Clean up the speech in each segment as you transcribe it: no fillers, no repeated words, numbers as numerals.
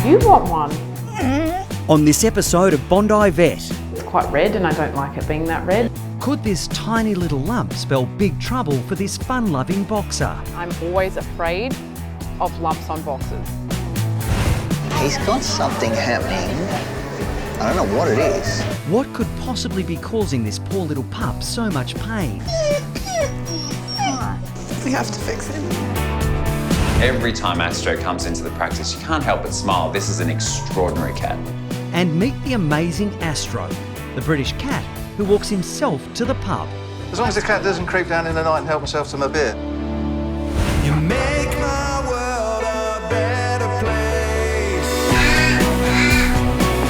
You want one? On this episode of Bondi Vet, It's quite red and I don't like it being that red. could this tiny little lump spell big trouble for this fun-loving boxer? I'm always afraid of lumps on boxes. He's got something happening. I don't know what it is. What could possibly be causing this poor little pup so much pain? We have to fix him. Every time Astro comes into the practice, you can't help but smile. This is an extraordinary cat. And meet the amazing Astro, the British cat who walks himself to the pub. As long as the cat doesn't creep down in the night and help himself to my beer. You make my world a better place.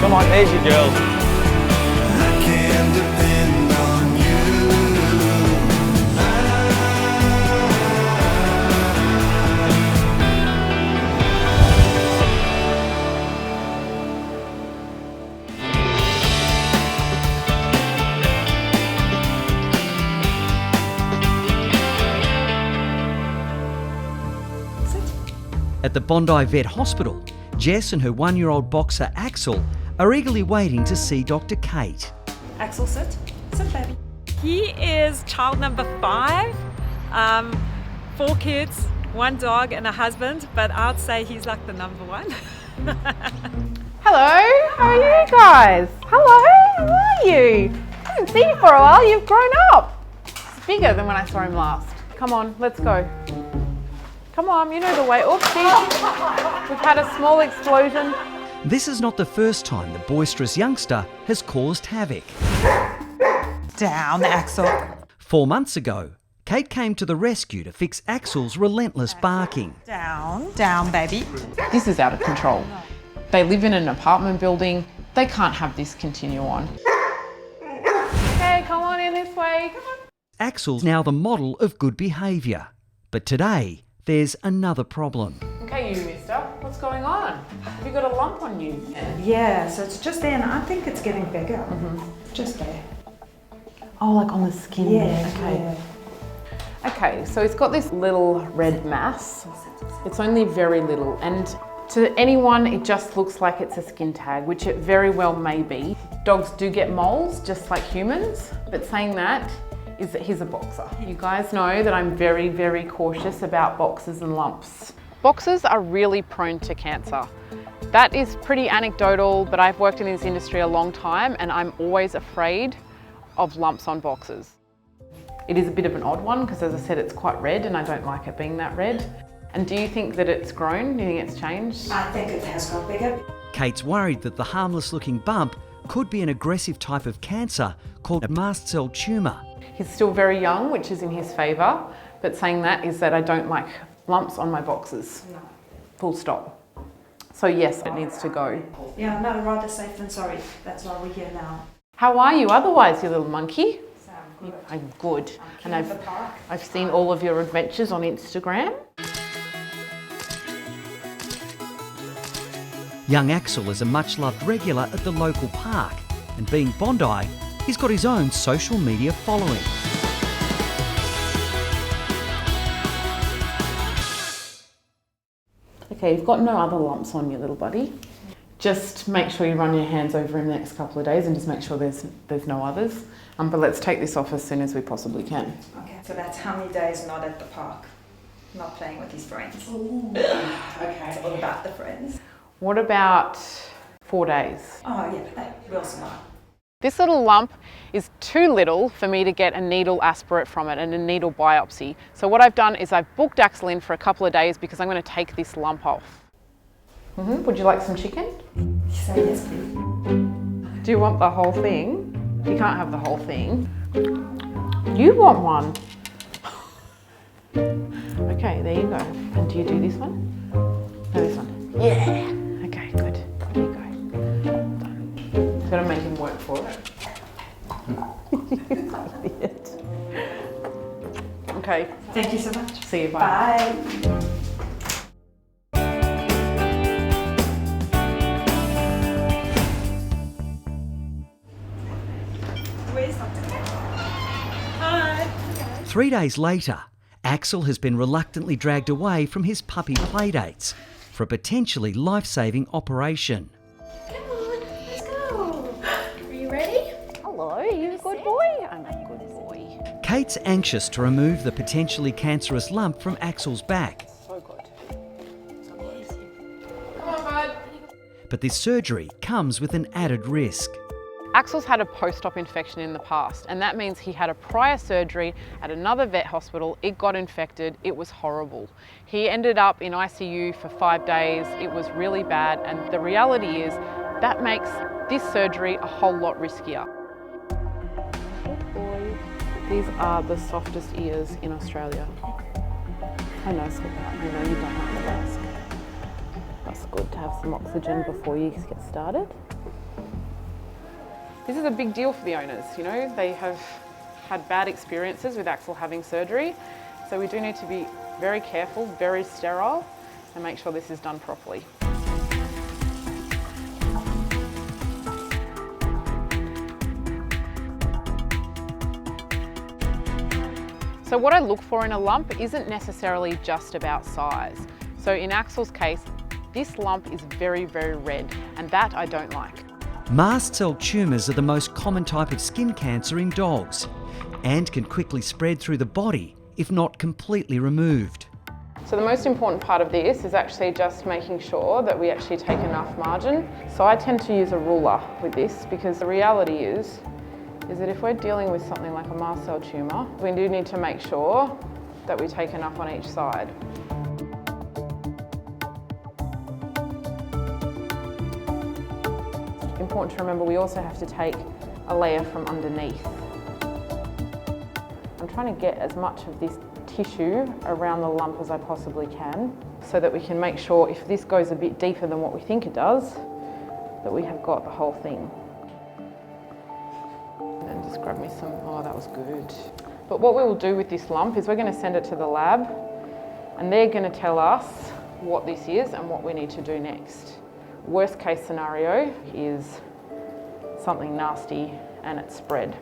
Come on, there's your girl. I can depend on you. At the Bondi Vet Hospital, Jess and her one-year-old boxer Axel are eagerly waiting to see Dr. Kate. Axel, sit. Sit, baby. He is child number 5, 4 kids, 1 dog and a husband, but I'd say he's like the number 1. Hello, how are you guys? Hello, how are you? I haven't seen you for a while, you've grown up. It's bigger than when I saw him last. Come on, let's go. Come on, you know the way. Oopsie, we've had a small explosion. This is not the first time the boisterous youngster has caused havoc. Down, Axel. 4 months ago, Kate came to the rescue to fix Axel's relentless barking. Down. Down, baby. This is out of control. They live in an apartment building. They can't have this continue on. Okay, come on in this way. Come on. Axel's now the model of good behaviour. But today, there's another problem. Okay, you mister, what's going on? Have you got a lump on you? Yeah, so it's just there, and I think it's getting bigger. Just there. Oh, like on the skin? Yeah, Okay. yeah. Okay, so it's got this little red mass. It's only very little, and to anyone it just looks like it's a skin tag, which it very well may be. Dogs do get moles, just like humans, but saying that is that he's a boxer. You guys know that I'm very, very cautious about boxers and lumps. Boxers are really prone to cancer. That is pretty anecdotal, but I've worked in this industry a long time and I'm always afraid of lumps on boxers. It is a bit of an odd one because, as I said, it's quite red and I don't like it being that red. And do you think that it's grown? Do you think it's changed? I think it has got bigger. Kate's worried that the harmless-looking bump could be an aggressive type of cancer called a mast cell tumour. He's still very young, which is in his favour, but saying that is that I don't like lumps on my boxers. No. Full stop. So yes, it needs to go. Yeah, no, rather safe than sorry. That's why we're here now. How are you otherwise, you little monkey? So I'm good. I'm good. And in the park. I've seen all of your adventures on Instagram. Young Axel is a much-loved regular at the local park, and being Bondi, he's got his own social media following. Okay, you've got no other lumps on you, little buddy. Just make sure you run your hands over him the next couple of days and just make sure there's no others. But let's take this off as soon as we possibly can. Okay, so that's how many days not at the park? Not playing with his friends. Okay, what about the friends? What about 4 days? Oh yeah, real smart. This little lump is too little for me to get a needle aspirate from it and a needle biopsy. So what I've done is I've booked Axel in for a couple of days because I'm going to take this lump off. Would you like some chicken? Say yes, please. Do you want the whole thing? You can't have the whole thing. You want one. Okay, there you go. And do you do this one? No, this one. Yeah. Okay, good. There you go. Done. I've got to make him work for it. Okay. Thank you so much. See you. Bye. Bye. Where's Dr. Hi. 3 days later, Axel has been reluctantly dragged away from his puppy playdates. for a potentially life-saving operation. Come on, let's go. Are you ready? Hello, are you a good boy? I'm a good boy. Kate's anxious to remove the potentially cancerous lump from Axel's back. So good. So good. Come on, bud. But this surgery comes with an added risk. Axel's had a post-op infection in the past, and that means he had a prior surgery at another vet hospital. It got infected. It was horrible. He ended up in ICU for 5 days. It was really bad, and the reality is that makes this surgery a whole lot riskier. Good boy. These are the softest ears in Australia. I know, sweetheart. You know you don't have to ask. That's good to have some oxygen before you get started. This is a big deal for the owners, you know, they have had bad experiences with Axel having surgery, so we do need to be very careful, very sterile, and make sure this is done properly. So what I look for in a lump isn't necessarily just about size. So in Axel's case, this lump is very, very red, and that I don't like. Mast cell tumours are the most common type of skin cancer in dogs and can quickly spread through the body if not completely removed. So the most important part of this is actually just making sure that we actually take enough margin. So I tend to use a ruler with this because the reality is that if we're dealing with something like a mast cell tumour, we do need to make sure that we take enough on each side. Important to remember, we also have to take a layer from underneath. I'm trying to get as much of this tissue around the lump as I possibly can so that we can make sure if this goes a bit deeper than what we think it does, that we have got the whole thing. And then just grab me some, oh that was good. But what we will do with this lump is we're going to send it to the lab and they're going to tell us what this is and what we need to do next. Worst case scenario is something nasty and it's spread.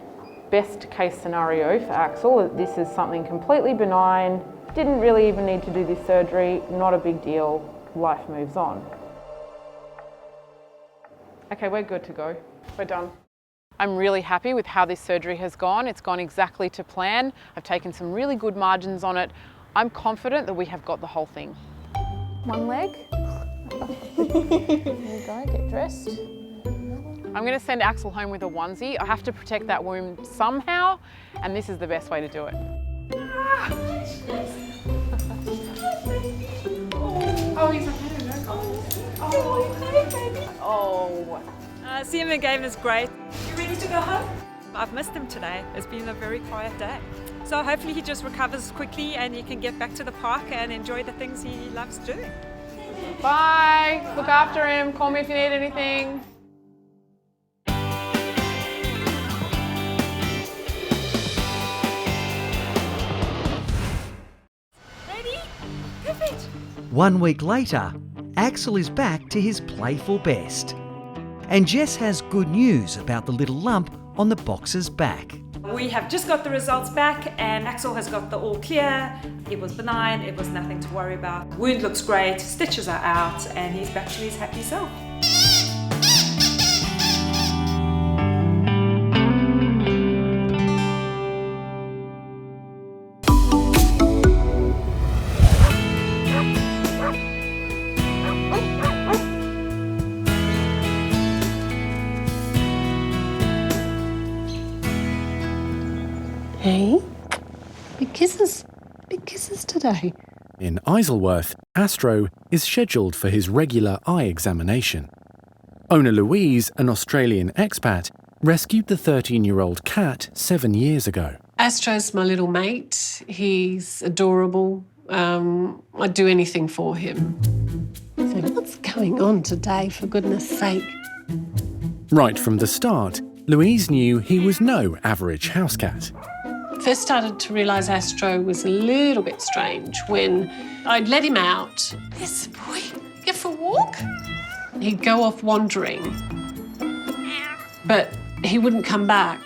Best case scenario for Axel, this is something completely benign, didn't really even need to do this surgery, not a big deal, life moves on. Okay, we're good to go. We're done. I'm really happy with how this surgery has gone. It's gone exactly to plan. I've taken some really good margins on it. I'm confident that we have got the whole thing. One leg. There you go, get dressed. I'm going to send Axel home with a onesie. I have to protect that wound somehow, and this is the best way to do it. Oh, he's okay, no? Oh. Seeing him again is great. You ready to go home? I've missed him today. It's been a very quiet day. So hopefully he just recovers quickly and he can get back to the park and enjoy the things he loves doing. Bye. Look after him. Call me if you need anything. Ready? Perfect. 1 week later, Axel is back to his playful best. And Jess has good news about the little lump on the boxer's back. We have just got the results back and Axel has got the all clear. It was benign, it was nothing to worry about. Wound looks great, stitches are out and he's back to his happy self. Hey, big kisses today. In Isleworth, Astro is scheduled for his regular eye examination. Owner Louise, an Australian expat, rescued the 13-year-old cat 7 years ago. Astro's my little mate. He's adorable. I'd do anything for him. So what's going on today, for goodness sake? Right from the start, Louise knew he was no average house cat. First started to realise Astro was a little bit strange when I'd let him out. Yes, boy, go for a walk. He'd go off wandering, but he wouldn't come back.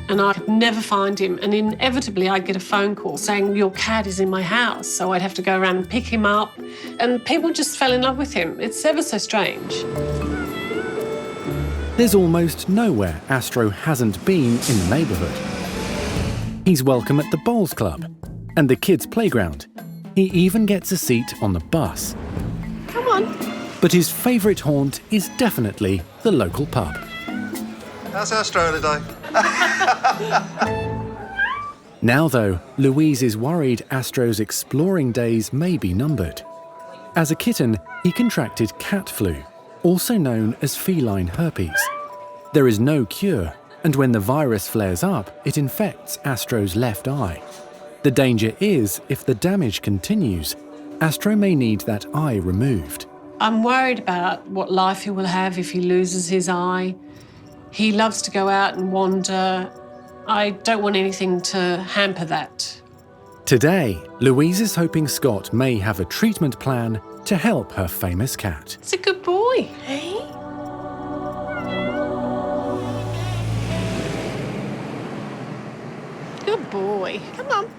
and I could never find him. And inevitably, I'd get a phone call saying, your cat is in my house. So I'd have to go around and pick him up. And people just fell in love with him. It's ever so strange. There's almost nowhere Astro hasn't been in the neighbourhood. He's welcome at the bowls club and the kids' playground. He even gets a seat on the bus. Come on. But his favourite haunt is definitely the local pub. How's Astro today? Now though, Louise is worried Astro's exploring days may be numbered. As a kitten, he contracted cat flu, also known as feline herpes. There is no cure, and when the virus flares up, it infects Astro's left eye. The danger is, if the damage continues, Astro may need that eye removed. I'm worried about what life he will have if he loses his eye. He loves to go out and wander. I don't want anything to hamper that. Today, Louise is hoping Scott may have a treatment plan to help her famous cat. It's a good boy. Hey? Good boy. Come on.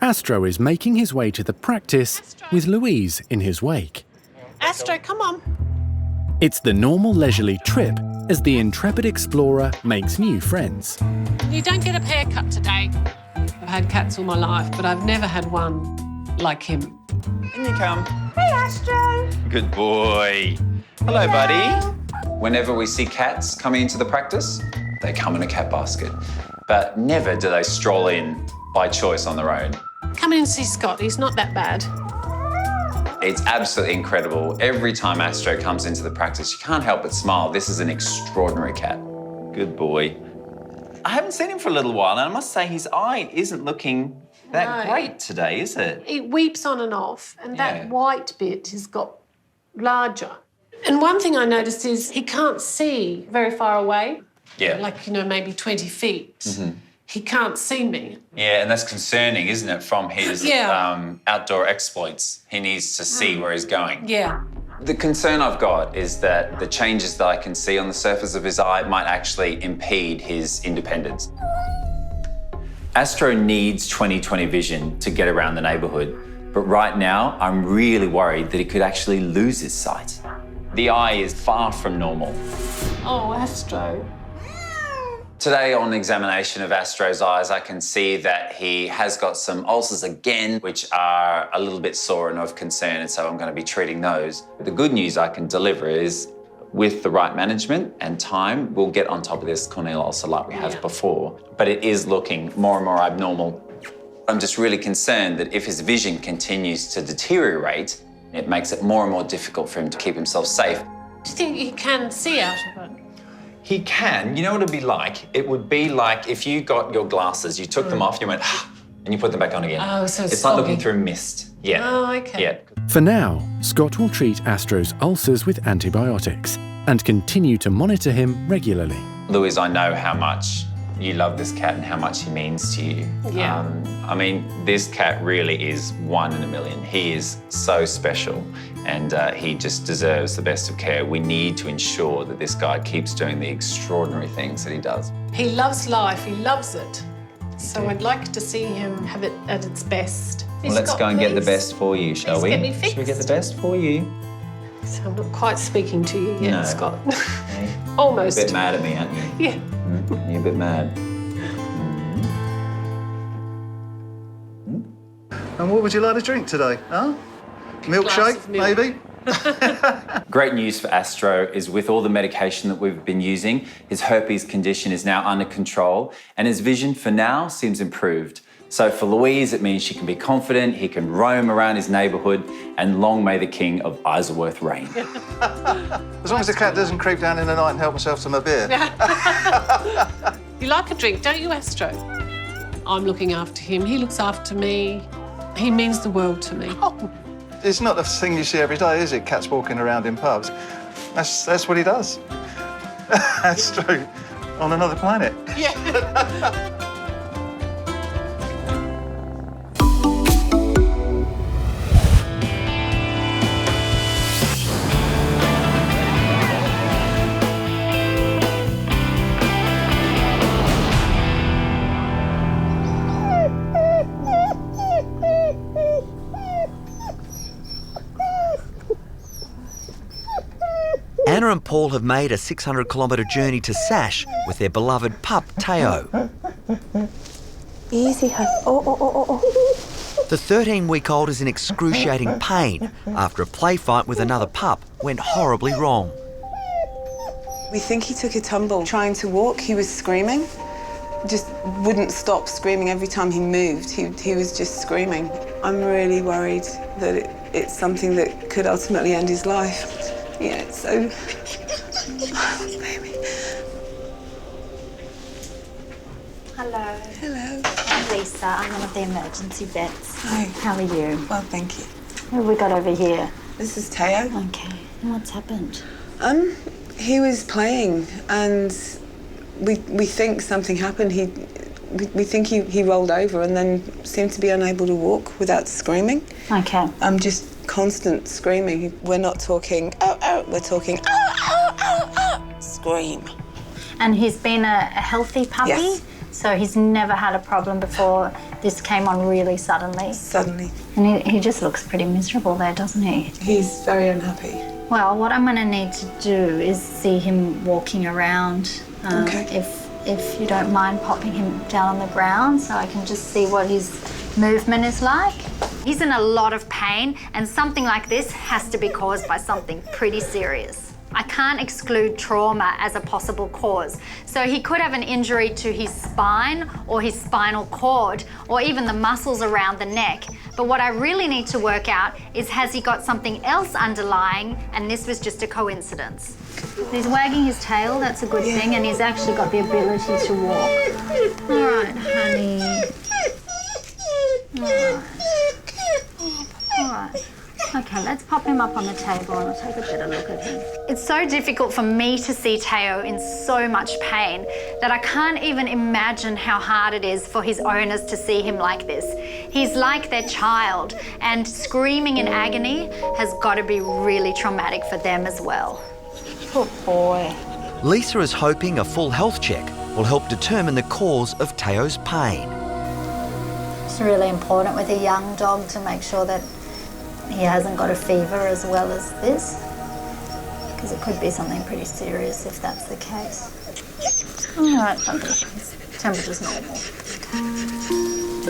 Astro is making his way to the practice with Louise in his wake. Astro, come on. It's the normal leisurely trip as the intrepid explorer makes new friends. You don't get a haircut today. I've had cats all my life, but I've never had one like him. In you come. Hey, Astro. Good boy. Hello, buddy. Whenever we see cats coming into the practice, they come in a cat basket. But never do they stroll in by choice on their own. Come in and see Scott. He's not that bad. It's absolutely incredible. Every time Astro comes into the practice, you can't help but smile. This is an extraordinary cat. Good boy. I haven't seen him for a little while, and I must say his eye isn't looking that great today, is it? It weeps on and off, and Yeah. that white bit has got larger. And one thing I noticed is he can't see very far away. Yeah. Like, maybe 20 feet. Mm-hmm. He can't see me. Yeah, and that's concerning, isn't it, from his outdoor exploits. He needs to see where he's going. Yeah. The concern I've got is that the changes that I can see on the surface of his eye might actually impede his independence. Astro needs 20/20 vision to get around the neighbourhood, but right now I'm really worried that he could actually lose his sight. The eye is far from normal. Oh, Astro. Today on examination of Astro's eyes, I can see that he has got some ulcers again, which are a little bit sore and of concern, and so I'm going to be treating those. The good news I can deliver is, with the right management and time, we'll get on top of this corneal ulcer like we have before. But it is looking more and more abnormal. I'm just really concerned that if his vision continues to deteriorate, it makes it more and more difficult for him to keep himself safe. Do you think he can see out of it? He can. You know what it'd be like? It would be like if you got your glasses, you took them off, you went, and you put them back on again. Oh, so it's like looking through mist. Yeah. Oh, okay. Yeah. For now, Scott will treat Astro's ulcers with antibiotics and continue to monitor him regularly. Louise, I know how much you love this cat and how much he means to you. Yeah. I mean, this cat really is one in a million. He is so special, and he just deserves the best of care. We need to ensure that this guy keeps doing the extraordinary things that he does. He loves life. He loves it. So I'd like to see him have it at its best. Well, let's go and get the best for you, shall we? Get me fixed. Shall we get the best for you? So I'm not quite speaking to you yet, No. Scott. Hey, Almost. You're a bit mad at me, aren't you? Yeah. You're a bit mad. And what would you like to drink today, huh? Milkshake, of milk. maybe? Great news for Astro is with all the medication that we've been using, his herpes condition is now under control and his vision for now seems improved. So for Louise, it means she can be confident, he can roam around his neighbourhood, and long may the king of Isleworth reign. As long as the cat doesn't creep down in the night and help himself to my beer. You like a drink, don't you, Astro? I'm looking after him. He looks after me. He means the world to me. It's not the thing you see every day, is it? Cats walking around in pubs. That's what he does. That's true. On another planet. Yeah. Anna and Paul have made a 600-kilometre journey to Sash with their beloved pup, Teo. Easy, hun. Oh. The 13-week-old is in excruciating pain after a play fight with another pup went horribly wrong. We think he took a tumble trying to walk. He was screaming. Just wouldn't stop screaming every time he moved. He was just screaming. I'm really worried that it's something that could ultimately end his life. Yeah, it's so... Oh, baby. Hello. Hello. I'm Lisa. I'm one of the emergency vets. Hi. How are you? Well, thank you. What have we got over here? This is Teo. Okay. What's happened? He was playing and we think something happened. We think he rolled over and then seemed to be unable to walk without screaming. Okay. Just constant screaming. We're not talking, oh, we're talking, oh, scream. And he's been a healthy puppy? Yes. So he's never had a problem before this came on really suddenly? Suddenly. And he just looks pretty miserable there, doesn't he? He's very unhappy. Well, what I'm going to need to do is see him walking around. Okay. If you don't mind popping him down on the ground so I can just see what his movement is like. He's in a lot of pain, and something like this has to be caused by something pretty serious. I can't exclude trauma as a possible cause. So he could have an injury to his spine or his spinal cord or even the muscles around the neck. But what I really need to work out is, has he got something else underlying and this was just a coincidence? He's wagging his tail, that's a good thing, and he's actually got the ability to walk. All right, honey. All right. All right. Okay, let's pop him up on the table and I'll take a better look at him. It's so difficult for me to see Teo in so much pain that I can't even imagine how hard it is for his owners to see him like this. He's like their child, and screaming in agony has got to be really traumatic for them as well. Poor boy. Lisa is hoping a full health check will help determine the cause of Teo's pain. It's really important with a young dog to make sure that he hasn't got a fever as well as this, because it could be something pretty serious if that's the case. All right, his temperature's normal.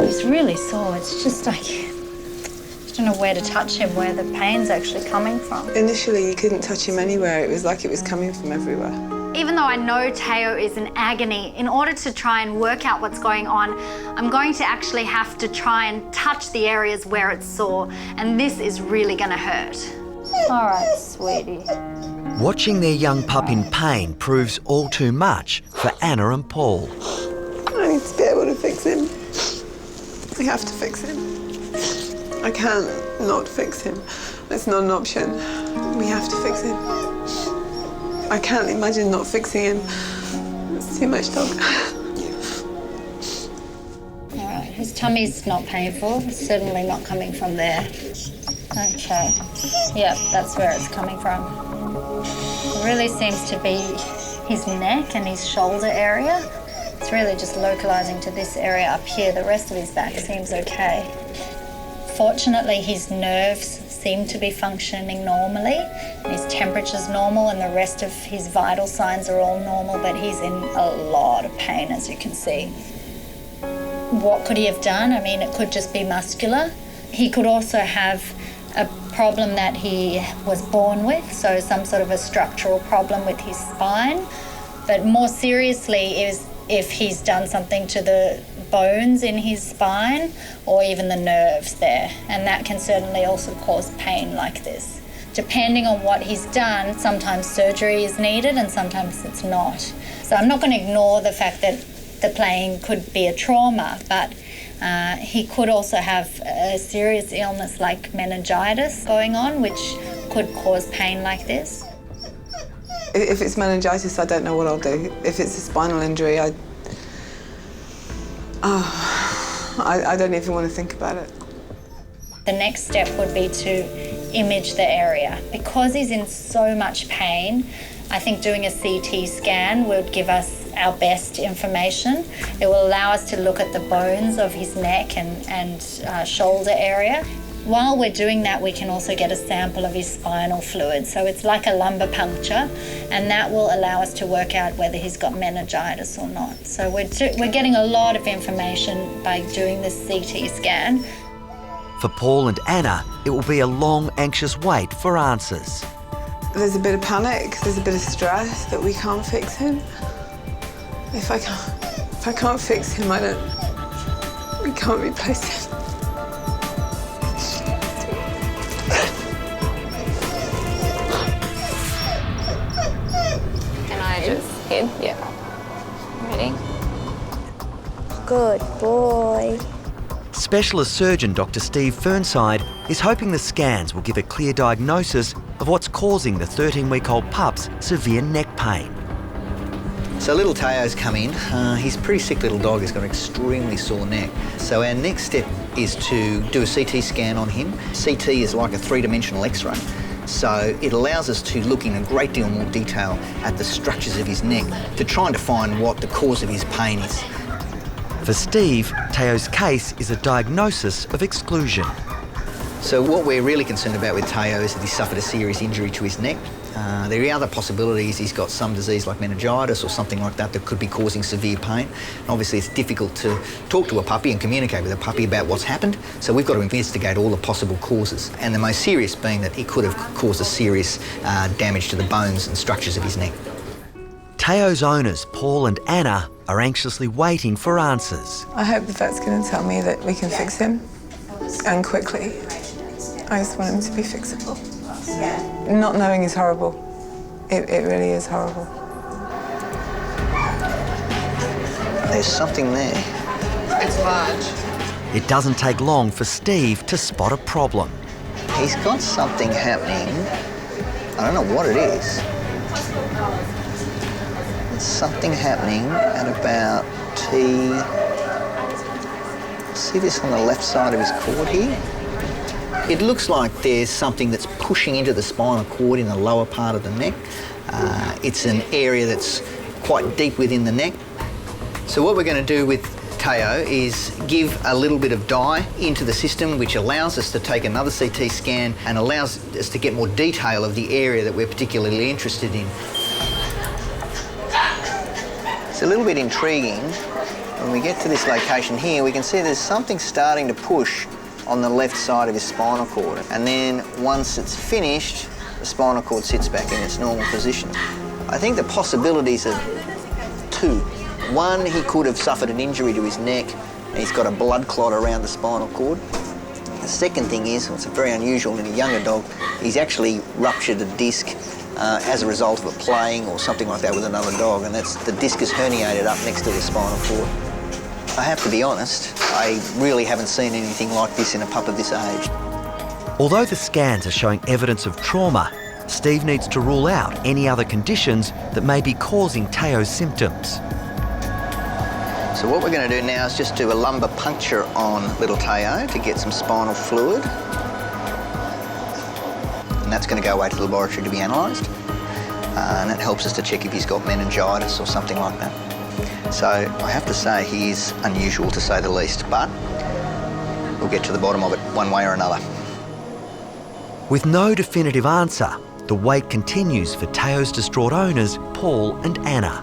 He's really sore. It's just like, I don't know where to touch him, where the pain's actually coming from. Initially, you couldn't touch him anywhere. It was like it was coming from everywhere. Even though I know Teo is in agony, in order to try and work out what's going on, I'm going to actually have to try and touch the areas where it's sore, and this is really gonna hurt. All right, sweetie. Watching their young pup in pain proves all too much for Anna and Paul. I need to be able to fix him. I have to fix him. I can't not fix him. It's not an option. We have to fix him. I can't imagine not fixing him. It's too much dog. All right, his tummy's not painful. It's certainly not coming from there. Okay. Yep, that's where it's coming from. It really seems to be his neck and his shoulder area. It's really just localizing to this area up here. The rest of his back seems okay. Fortunately, his nerves seem to be functioning normally. His temperature's normal and the rest of his vital signs are all normal, but he's in a lot of pain, as you can see. What could he have done? I mean, it could just be muscular. He could also have a problem that he was born with, so some sort of a structural problem with his spine. But more seriously is if he's done something to the bones in his spine or even the nerves there, and that can certainly also cause pain like this. Depending on what he's done, sometimes surgery is needed and sometimes it's not. So I'm not going to ignore the fact that the playing could be a trauma, but he could also have a serious illness like meningitis going on, which could cause pain like this. If it's meningitis, I don't know what I'll do. If it's a spinal injury, I don't even want to think about it. The next step would be to image the area. Because he's in so much pain, I think doing a CT scan would give us our best information. It will allow us to look at the bones of his neck and shoulder area. While we're doing that, we can also get a sample of his spinal fluid. So it's like a lumbar puncture, and that will allow us to work out whether he's got meningitis or not. So we're getting a lot of information by doing this CT scan. For Paul and Anna, it will be a long, anxious wait for answers. There's a bit of panic, there's a bit of stress that we can't fix him. If I can't fix him, we can't replace him. Just hit, yeah. Ready? Good boy. Specialist surgeon Dr. Steve Fernside is hoping the scans will give a clear diagnosis of what's causing the 13-week-old pup's severe neck pain. So little Teo's come in. He's a pretty sick little dog. He's got an extremely sore neck. So our next step is to do a CT scan on him. CT is like a three-dimensional X-ray. So it allows us to look in a great deal more detail at the structures of his neck to try and define what the cause of his pain is. For Steve, Teo's case is a diagnosis of exclusion. So what we're really concerned about with Teo is that he suffered a serious injury to his neck. There are other possibilities. He's got some disease like meningitis or something like that that could be causing severe pain. Obviously, it's difficult to talk to a puppy and communicate with a puppy about what's happened, so we've got to investigate all the possible causes, and the most serious being that it could have caused a serious damage to the bones and structures of his neck. Teo's owners, Paul and Anna, are anxiously waiting for answers. I hope the vet's going to tell me that we can fix him, and quickly. I just want him to be fixable. Not knowing is horrible. It really is horrible. There's something there. It's large. It doesn't take long for Steve to spot a problem. He's got something happening. I don't know what it is. There's something happening at about see this on the left side of his cord here? It looks like there's something that's pushing into the spinal cord in the lower part of the neck. It's an area that's quite deep within the neck. So what we're going to do with Teo is give a little bit of dye into the system, which allows us to take another CT scan and allows us to get more detail of the area that we're particularly interested in. It's a little bit intriguing. When we get to this location here, we can see there's something starting to push on the left side of his spinal cord. And then once it's finished, the spinal cord sits back in its normal position. I think the possibilities are two. One, he could have suffered an injury to his neck and he's got a blood clot around the spinal cord. The second thing is, it's very unusual in a younger dog, he's actually ruptured a disc as a result of a playing or something like that with another dog, and the disc is herniated up next to the spinal cord. I have to be honest, I really haven't seen anything like this in a pup of this age. Although the scans are showing evidence of trauma, Steve needs to rule out any other conditions that may be causing Teo's symptoms. So what we're going to do now is just do a lumbar puncture on little Teo to get some spinal fluid. And that's going to go away to the laboratory to be analysed. And that helps us to check if he's got meningitis or something like that. So I have to say he is unusual, to say the least, but we'll get to the bottom of it one way or another. With no definitive answer, the wait continues for Teo's distraught owners, Paul and Anna.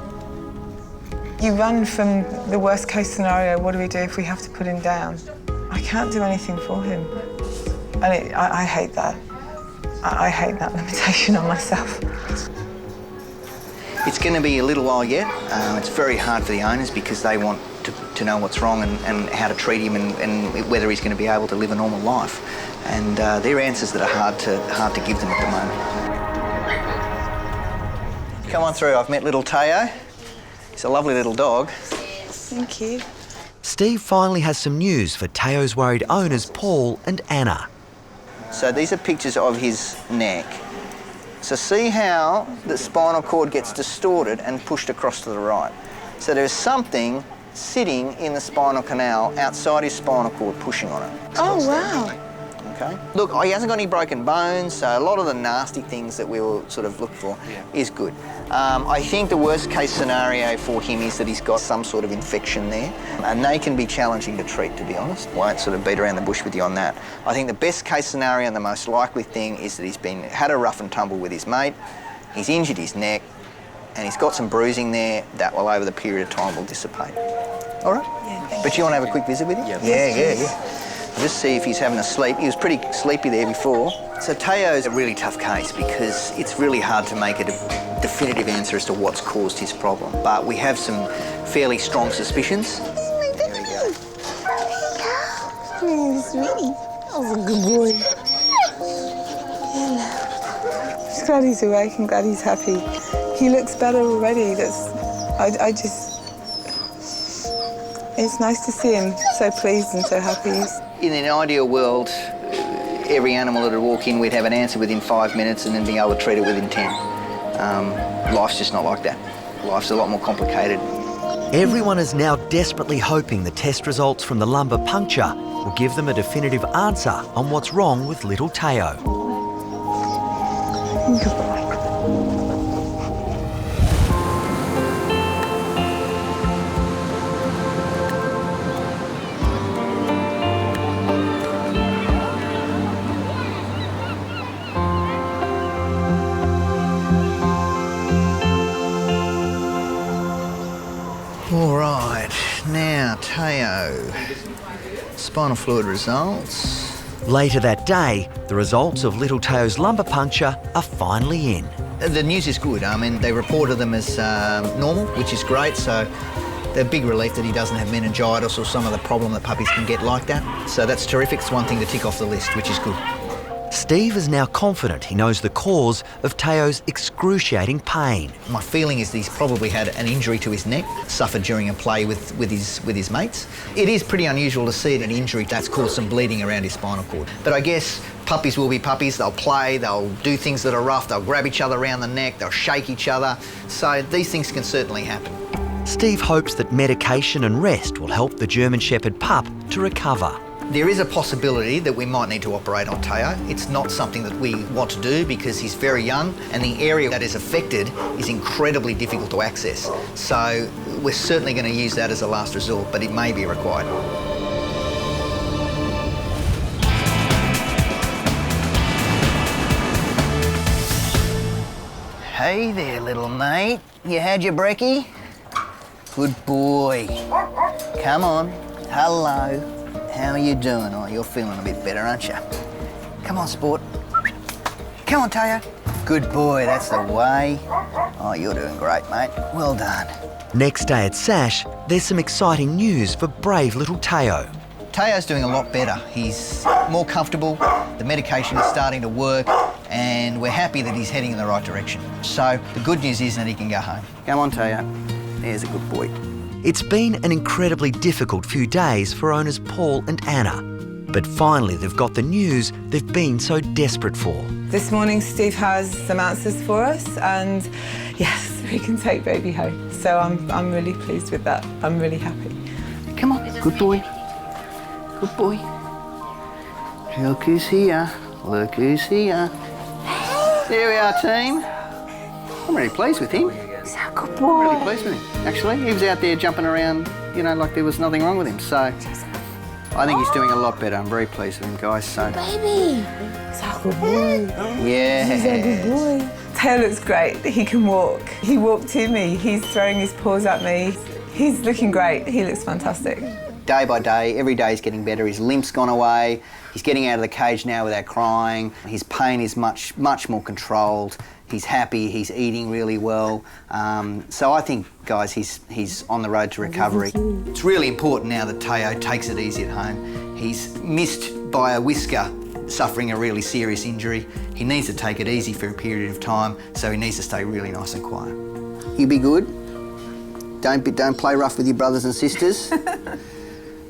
You run from the worst case scenario. What do we do if we have to put him down? I can't do anything for him. And I hate that. I hate that limitation on myself. It's going to be a little while yet. It's very hard for the owners because they want to know what's wrong and how to treat him and whether he's going to be able to live a normal life. And they're answers that are hard to give them at the moment. Come on through. I've met little Teo. He's a lovely little dog. Thank you. Steve finally has some news for Teo's worried owners, Paul and Anna. So these are pictures of his neck. So see how the spinal cord gets distorted and pushed across to the right. So there's something sitting in the spinal canal outside his spinal cord pushing on it. Oh, wow. Okay. Look, he hasn't got any broken bones, so a lot of the nasty things that we will sort of look for is good. I think the worst case scenario for him is that he's got some sort of infection there, and they can be challenging to treat, to be honest. Won't sort of beat around the bush with you on that. I think the best case scenario and the most likely thing is that he's had a rough and tumble with his mate, he's injured his neck, and he's got some bruising there that will, over the period of time, will dissipate. All right? Yeah. But you want to have a quick visit with him? Yeah. Just see if he's having a sleep. He was pretty sleepy there before. So Teo's a really tough case because it's really hard to make a definitive answer as to what's caused his problem. But we have some fairly strong suspicions. There we go. Oh, sweetie. That was a good boy. Hello. I'm glad he's awake. I'm glad he's happy. He looks better already. It's nice to see him so pleased and so happy. In an ideal world, every animal that would walk in, we'd have an answer within 5 minutes and then be able to treat it within 10. Life's just not like that. Life's a lot more complicated. Everyone is now desperately hoping the test results from the lumbar puncture will give them a definitive answer on what's wrong with little Teo. Good boy. All right, now Teo. Spinal fluid results. Later that day, the results of little Teo's lumbar puncture are finally in. The news is good. I mean, they reported them as normal, which is great, so they're a big relief that he doesn't have meningitis or some of the problem that puppies can get like that. So that's terrific. It's one thing to tick off the list, which is good. Steve is now confident he knows the cause of Teo's excruciating pain. My feeling is that he's probably had an injury to his neck, suffered during a play with his mates. It is pretty unusual to see an injury that's caused some bleeding around his spinal cord. But I guess puppies will be puppies. They'll play, they'll do things that are rough, they'll grab each other around the neck, they'll shake each other. So these things can certainly happen. Steve hopes that medication and rest will help the German Shepherd pup to recover. There is a possibility that we might need to operate on Teo. It's not something that we want to do because he's very young and the area that is affected is incredibly difficult to access. So we're certainly going to use that as a last resort, but it may be required. Hey there, little mate. You had your brekkie? Good boy. Come on. Hello. How are you doing? Oh, you're feeling a bit better, aren't you? Come on, sport. Come on, Teo. Good boy, that's the way. Oh, you're doing great, mate. Well done. Next day at Sash, there's some exciting news for brave little Teo. Teo's doing a lot better. He's more comfortable, the medication is starting to work, and we're happy that he's heading in the right direction. So the good news is that he can go home. Come on, Teo. There's a good boy. It's been an incredibly difficult few days for owners Paul and Anna. But finally they've got the news they've been so desperate for. This morning Steve has some answers for us and yes, we can take baby home. So I'm really pleased with that. I'm really happy. Come on, good boy. Good boy. Look who's here. Look who's here. There we are, team. I'm really pleased with him. He's a good boy. I'm really pleased with him. Actually, he was out there jumping around, you know, like there was nothing wrong with him. So I think he's doing a lot better. I'm very pleased with him, guys. So Baby. He's a good boy. Yeah. He's a good boy. Teo looks great. He can walk. He walked to me. He's throwing his paws at me. He's looking great. He looks fantastic. Day by day, every day is getting better. His limp's gone away. He's getting out of the cage now without crying. His pain is much more controlled. He's happy, he's eating really well. So I think, guys, he's on the road to recovery. It's really important now that Teo takes it easy at home. He's missed by a whisker, suffering a really serious injury. He needs to take it easy for a period of time, so he needs to stay really nice and quiet. You be good. Don't play rough with your brothers and sisters.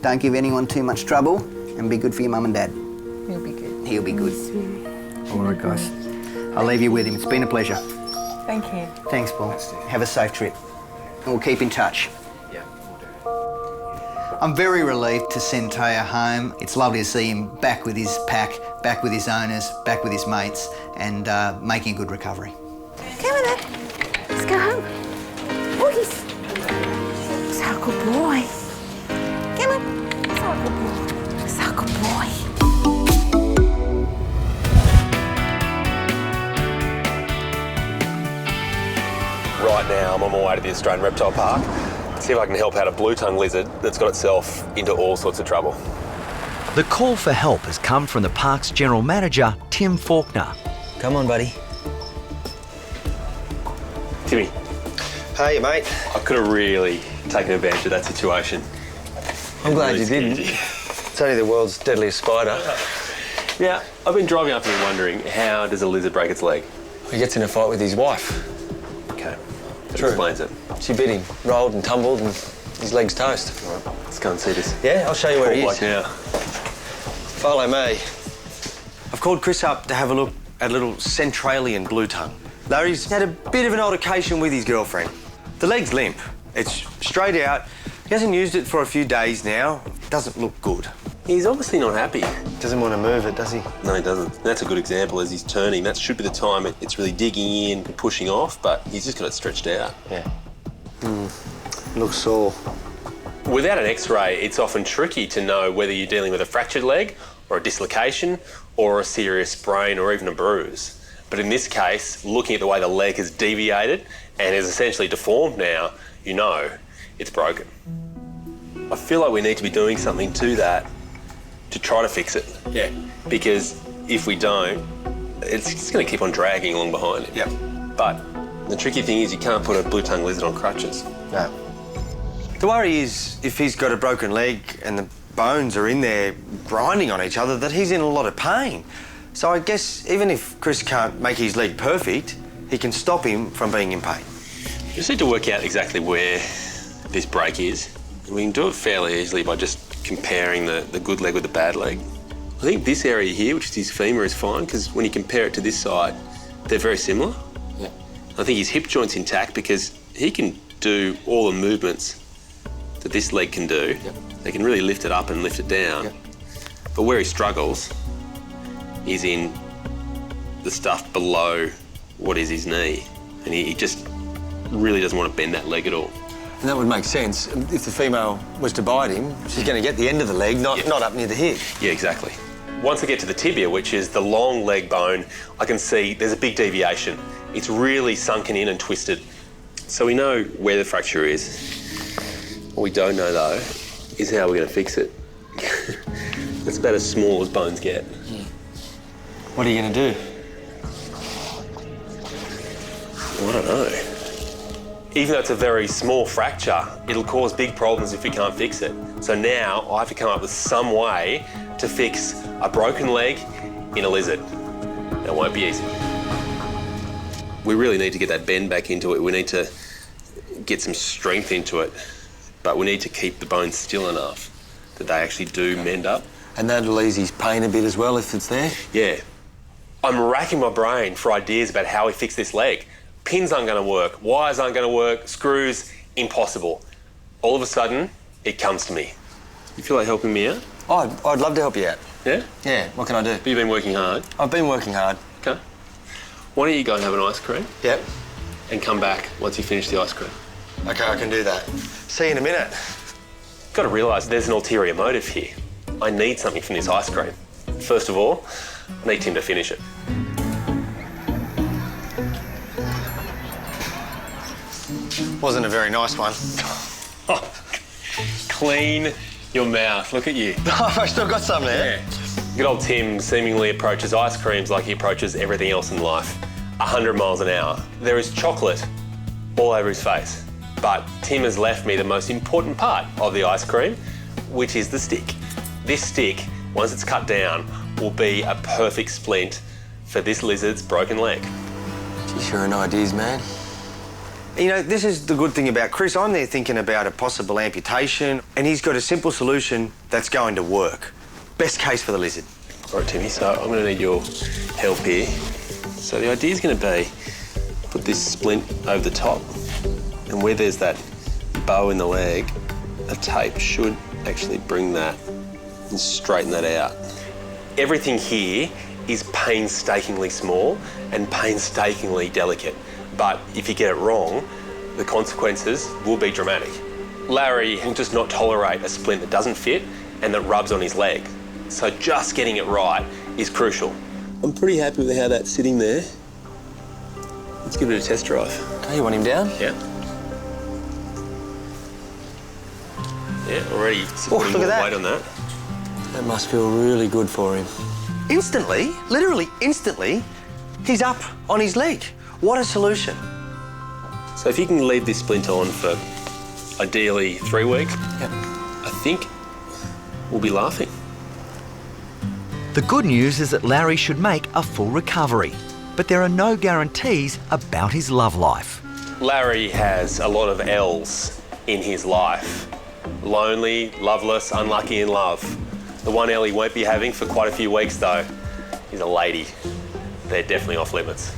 Don't give anyone too much trouble, and be good for your mum and dad. He'll be good. He'll be good. All right, guys. I'll leave you with him. It's been a pleasure. Thank you. Thanks, Paul. Have a safe trip. And we'll keep in touch. I'm very relieved to send Taya home. It's lovely to see him back with his pack, back with his owners, back with his mates, and making a good recovery. Come on then. Let's go home. Oh, he's so good boy. Come on. So good boy. So good boy. Right now, I'm on my way to the Australian Reptile Park. See if I can help out a blue-tongue lizard that's got itself into all sorts of trouble. The call for help has come from the park's general manager, Tim Faulkner. Come on, buddy. Timmy. Hey, mate. I could have really taken advantage of that situation. I'm glad Really you didn't. scared you. It's only the world's deadliest spider. Yeah, I've been driving up here wondering, how does a lizard break its leg? He gets in a fight with his wife. Okay, that True. explains it. She bit him, rolled and tumbled, and his leg's toast. All right, let's go and see this. Yeah, I'll show you where he Call is. bloke now. Follow me. I've called Chris up to have a look at a little Centralian blue tongue. Larry's had a bit of an altercation with his girlfriend. The leg's limp. It's straight out. He hasn't used it for a few days now. Doesn't look good. He's obviously not happy. Doesn't want to move it, does he? No, he doesn't. That's a good example as he's turning. That should be the time it's really digging in and pushing off, but he's just got it stretched out. Yeah. Looks sore. Without an X-ray, it's often tricky to know whether you're dealing with a fractured leg or a dislocation or a serious sprain or even a bruise. But in this case, looking at the way the leg has deviated and is essentially deformed now, you know it's broken. I feel like we need to be doing something to that to try to fix it. Yeah. Because if we don't, it's just going to keep on dragging along behind it. Yep. But the tricky thing is you can't put a blue-tongue lizard on crutches. No. The worry is if he's got a broken leg and the bones are in there grinding on each other, that he's in a lot of pain. So I guess even if Chris can't make his leg perfect, he can stop him from being in pain. You just need to work out exactly where this break is. We can do it fairly easily by just comparing the good leg with the bad leg. I think this area here, which is his femur, is fine because when you compare it to this side, they're very similar. Yeah. I think his hip joint's intact because he can do all the movements that this leg can do. Yep. They can really lift it up and lift it down. Yep. But where he struggles is in the stuff below what is his knee. And he just really doesn't want to bend that leg at all. And that would make sense. If the female was to bite him, she's going to get the end of the leg, not up near the hip. Yeah, exactly. Once I get to the tibia, which is the long leg bone, I can see there's a big deviation. It's really sunken in and twisted. So we know where the fracture is. What we don't know, though, is how we're going to fix it. It's about as small as bones get. What are you going to do? Well, I don't know. Even though it's a very small fracture, it'll cause big problems if we can't fix it. So now I have to come up with some way to fix a broken leg in a lizard. That won't be easy. We really need to get that bend back into it. We need to get some strength into it, but we need to keep the bones still enough that they actually do mend up. And that'll ease his pain a bit as well if it's there? Yeah. I'm racking my brain for ideas about how we fix this leg. Pins aren't going to work, wires aren't going to work, screws, impossible. All of a sudden, it comes to me. You feel like helping me out? Oh, I'd love to help you out. Yeah? Yeah, what can I do? But you've been working hard. I've been working hard. Okay. Why don't you go and have an ice cream? Yep. And come back once you finish the ice cream. Okay, I can do that. See you in a minute. Got to realise there's an ulterior motive here. I need something from this ice cream. First of all, I need Tim to finish it. Wasn't a very nice one. Clean your mouth. Look at you. I've still got some there. Yeah. Good old Tim seemingly approaches ice creams like he approaches everything else in life. 100 miles an hour. There is chocolate all over his face. But Tim has left me the most important part of the ice cream, which is the stick. This stick, once it's cut down, will be a perfect splint for this lizard's broken leg. Geez, you're an ideas man. You know, this is the good thing about Chris. I'm there thinking about a possible amputation, and he's got a simple solution that's going to work. Best case for the lizard. All right, Timmy, so I'm going to need your help here. So the idea is going to be put this splint over the top, and where there's that bow in the leg, a tape should actually bring that and straighten that out. Everything here is painstakingly small and painstakingly delicate. But if you get it wrong, the consequences will be dramatic. Larry will just not tolerate a splint that doesn't fit and that rubs on his leg. So just getting it right is crucial. I'm pretty happy with how that's sitting there. Let's give it a test drive. Okay, you want him down? Yeah. Yeah, already Oh, look at that. weight on that. That must feel really good for him. Instantly, literally instantly, he's up on his leg. What a solution. So if you can leave this splint on for ideally 3 weeks, I think we'll be laughing. The good news is that Larry should make a full recovery, but there are no guarantees about his love life. Larry has a lot of L's in his life. Lonely, loveless, unlucky in love. The one L he won't be having for quite a few weeks though is a lady. They're definitely off limits.